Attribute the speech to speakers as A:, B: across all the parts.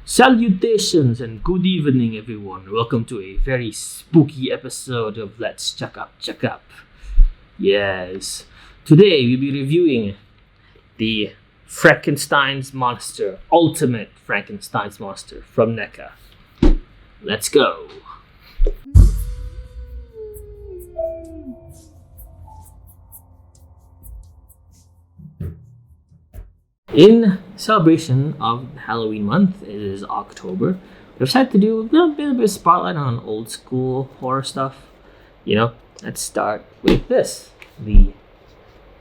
A: Salutations and good evening, everyone. Welcome to a very spooky episode of Let's Cakap-Cakap. Yes, today we'll be reviewing the Frankenstein's Monster, Ultimate Frankenstein's Monster from NECA. Let's go. In celebration of Halloween month, it is October. We've decided to do a bit of spotlight on old school horror stuff. Let's start with this, the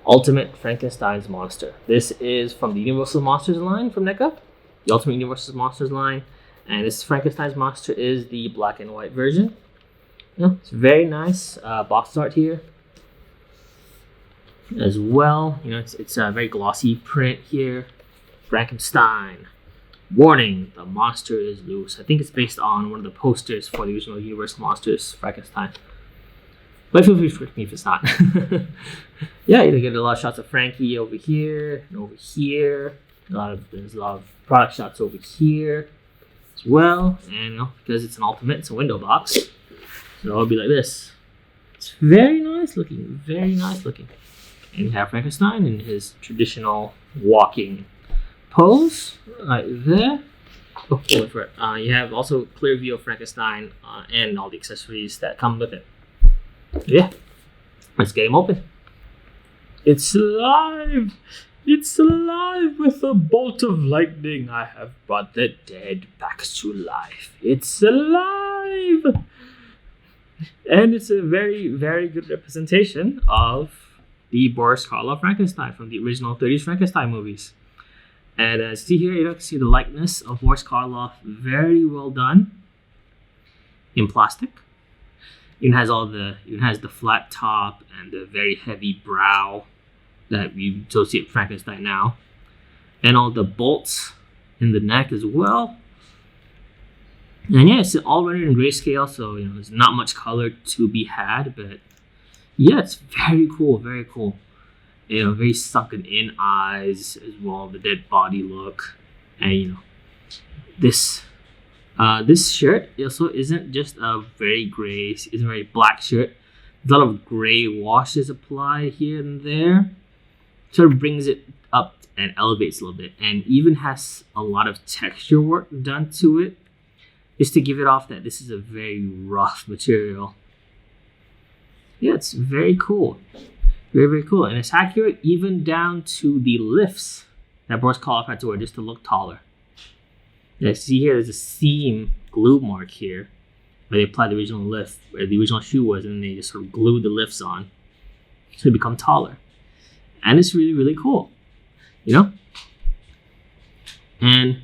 A: Ultimate Frankenstein's Monster. This is from the Universal Monsters line from NECA, the Ultimate Universal Monsters line, and this Frankenstein's Monster is the black and white version. It's very nice box art here as well. It's a very glossy print here. Frankenstein. Warning, the monster is loose. I think it's based on one of the posters for the original Universal Monsters Frankenstein. But feel free to correct me if it's not. Yeah, you get a lot of shots of Frankie over here and over here. There's a lot of product shots over here as well. And because it's an ultimate, it's a window box. So it'll be like this. It's very nice looking, very nice looking. And you have Frankenstein in his traditional walking pose right there. Oh, wait for it. You have also clear view of Frankenstein and all the accessories that come with it. Yeah, let's get him open. It's alive! It's alive with a bolt of lightning. I have brought the dead back to life. It's alive! And it's a very, very good representation of the Boris Karloff Frankenstein from the original 30s Frankenstein movies. And see here, you can see the likeness of Boris Karloff, very well done in plastic. It has the flat top and the very heavy brow that you associate with Frankenstein now, and all the bolts in the neck as well. And yeah, it's all rendered in grayscale, so there's not much color to be had, but yeah, it's very cool, very cool. Very sunken in eyes as well, the dead body look. And this shirt also isn't just a very gray, isn't a very black shirt. There's a lot of gray washes applied here and there. Sort of brings it up and elevates a little bit, and even has a lot of texture work done to it, just to give it off that this is a very rough material. Yeah, it's very cool. Very, very cool. And it's accurate even down to the lifts that Boris Karloff had to wear just to look taller. Yeah, see here, there's a seam glue mark here where they applied the original lift, where the original shoe was, and they just sort of glued the lifts on to become taller. And it's really, really cool. And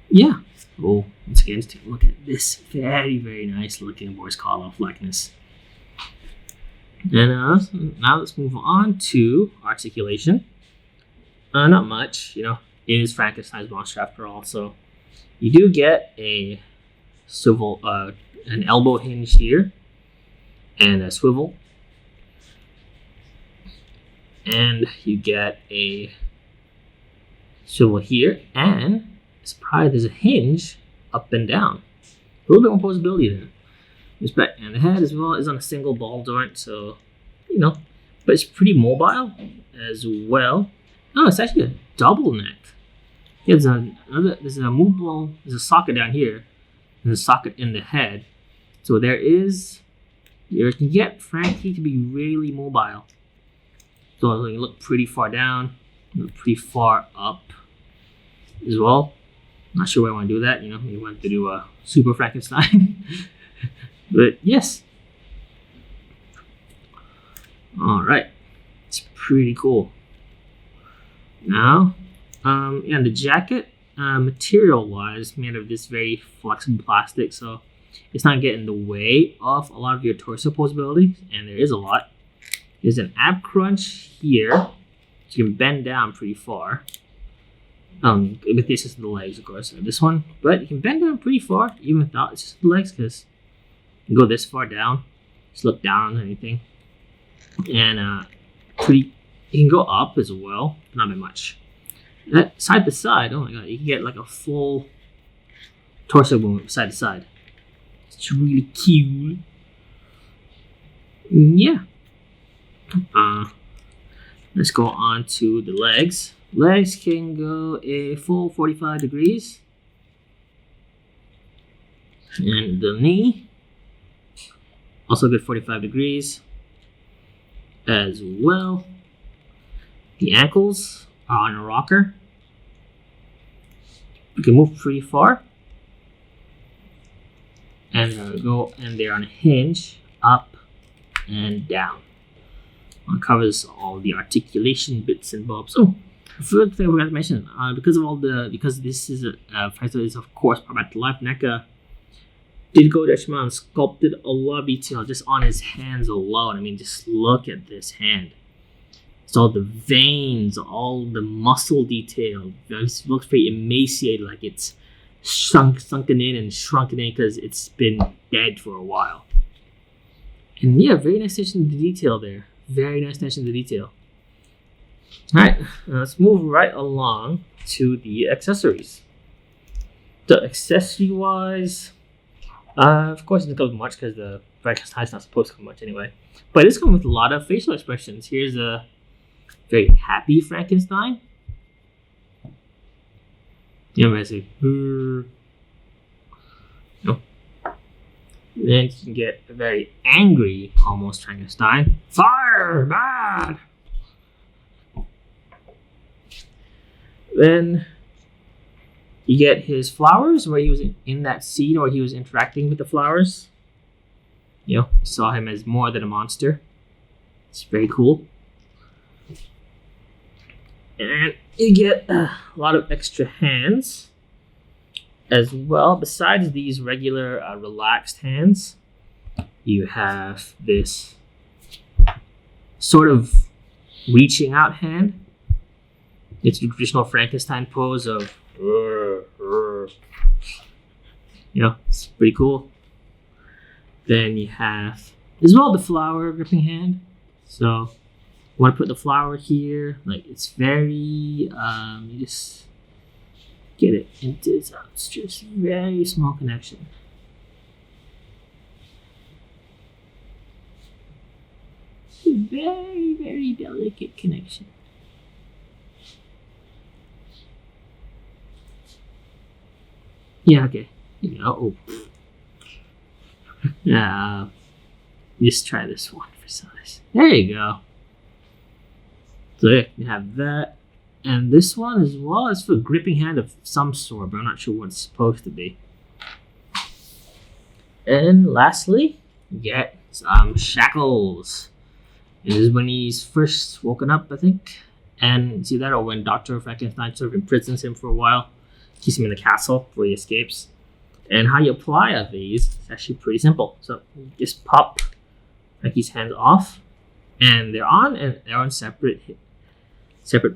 A: yeah. Well, once again, let's take a look at this very, very nice looking Boris Karloff likeness. And now let's move on to Articulation. Not much, it is Frankenstein's monster after all. So you do get a swivel, an elbow hinge here, and a swivel, and you get a swivel here, and there's a hinge up and down. A little bit more posability there. And the head as well is on a single ball joint, so but it's pretty mobile as well. No, it's actually a double neck. Yeah, there's a movable, there's a socket down here, and a socket in the head. So you can get Frankie to be really mobile. So you look pretty far down, look pretty far up as well. Not sure why I want to do that. You want to do a Super Frankenstein. But yes. Alright. It's pretty cool. Now, the jacket, material-wise, made of this very flexible plastic, so it's not getting in the way of a lot of your torso posability, and there is a lot. There's an ab crunch here, so you can bend down pretty far. With the assist of the legs, of course, this one. But you can bend down pretty far, even without assist of the legs, because you can go this far down. Just look down on anything. And you can go up as well, not by much. That side to side, oh my god, you can get like a full torso movement side to side. It's really cute. Yeah. Let's go on to the legs. Legs can go a full 45 degrees. And the knee, also good 45 degrees as well. The ankles are on a rocker. You can move pretty far. And they're on a hinge, up and down. It covers all the articulation bits and bobs. Oh, the third thing I forgot to mention, because this is is of course brought to life, NECA did go to Shimon and sculpted a lot of detail just on his hands alone. I mean, just look at this hand. It's all the veins, all the muscle detail. It looks pretty emaciated, like it's sunken in and shrunken in because it's been dead for a while. And yeah, very nice attention to detail there. Very nice attention to detail. Alright, let's move right along to the accessories. The accessory wise, of course it doesn't come with much because the Frankenstein's not supposed to come much anyway. But it's come with a lot of facial expressions. Here's a very happy Frankenstein. You know, I say, no. Then you can get a very angry, almost Frankenstein. Fire! Bad! Then you get his flowers, where he was in that scene where he was interacting with the flowers. You know, saw him as more than a monster. It's very cool. And you get a lot of extra hands as well. Besides these regular relaxed hands, you have this sort of reaching out hand. It's the traditional Frankenstein pose of, you know, it's pretty cool. Then you have as well the flower gripping hand. So you want to put the flower here, like it's very, you just get it into its just very small connection. Very, very delicate connection. Yeah, okay. You know, just try this one for size. There you go. So yeah, you have that. And this one as well is for a gripping hand of some sort, but I'm not sure what it's supposed to be. And lastly, you get some shackles. This is when he's first woken up, I think. And see that, or when Dr. Frankenstein sort of imprisons him for a while, keeps him in the castle before he escapes. And how you apply these is actually pretty simple. So you just pop Frankie's hands off, and they're on separate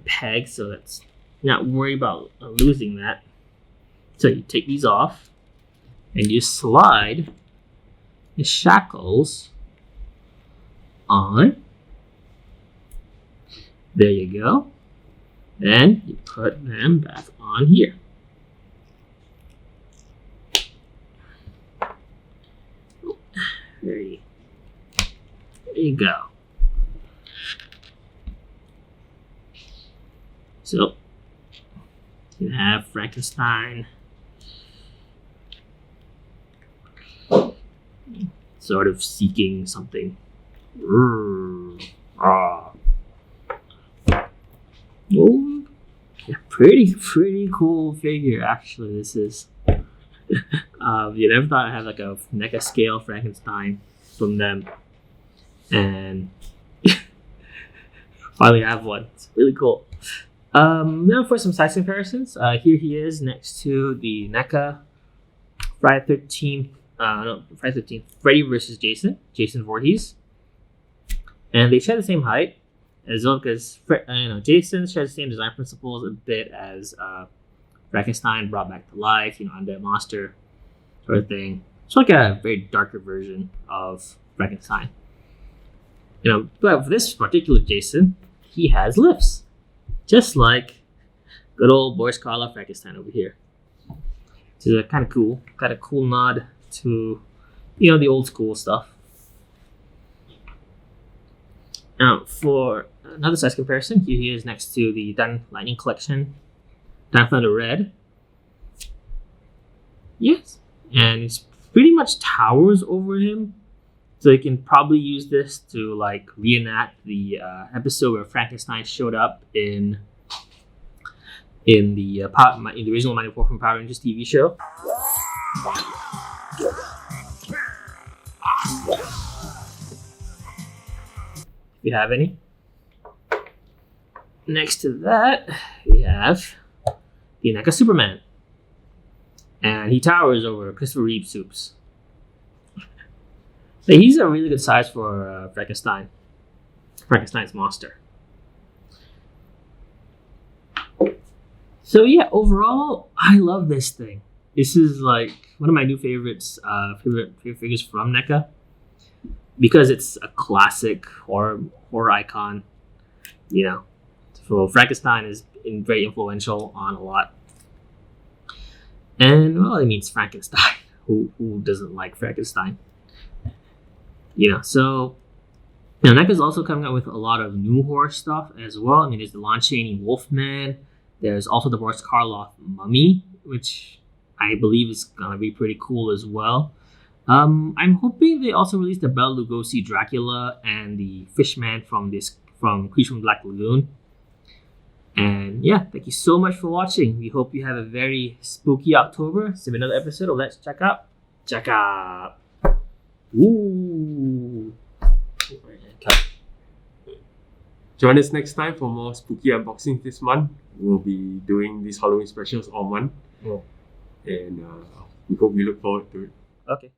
A: pegs, so that's not worry about losing that. So you take these off, and you slide the shackles on. There you go. Then you put them back on here. There you go. So you have Frankenstein sort of seeking something. Oh, yeah, pretty cool figure actually. This is. You never thought I'd have like a NECA scale Frankenstein from them, and finally I have one. It's really cool. Now for some size comparisons. Here he is next to the NECA Friday 13th Freddy versus Jason Voorhees, and they share the same height as well because Jason shares the same design principles a bit as Frankenstein brought back to life, undead monster sort of thing. It's like a very darker version of Frankenstein. But for this particular Jason, he has lifts, just like Good old Boris Karloff Frankenstein over here. Which is kind of cool. Got a cool nod to, the old school stuff. Now, for another size comparison, here is next to the Dun Lightning Collection, Dun Thunder Red. Yes, and it's pretty much towers over him. So you can probably use this to like reenact the episode where Frankenstein showed up in the original Mighty Morphin Power Rangers TV show. If you have any. Next to that, we have the NECA Superman. And he towers over Christopher Reeve Soups. So he's a really good size for Frankenstein's monster. So yeah, overall, I love this thing. This is like one of my new favorites, favorite figures from NECA, because it's a classic horror icon. So Frankenstein is very influential on a lot. And well, it means Frankenstein. Who doesn't like Frankenstein? So NECA's also coming out with a lot of new horror stuff as well. There's the Lon Chaney Wolfman. There's also the Boris Karloff Mummy, which I believe is gonna be pretty cool as well. I'm hoping they also release the Bela Lugosi Dracula and the Fishman from Creature from Black Lagoon. And yeah, thank you so much for watching. We hope you have a very spooky October. See another episode of Let's Check Up. Check up. Ooh.
B: Join us next time for more spooky unboxings this month. We'll be doing these Halloween specials all month.
A: Oh.
B: And we hope you look forward to it.
A: Okay.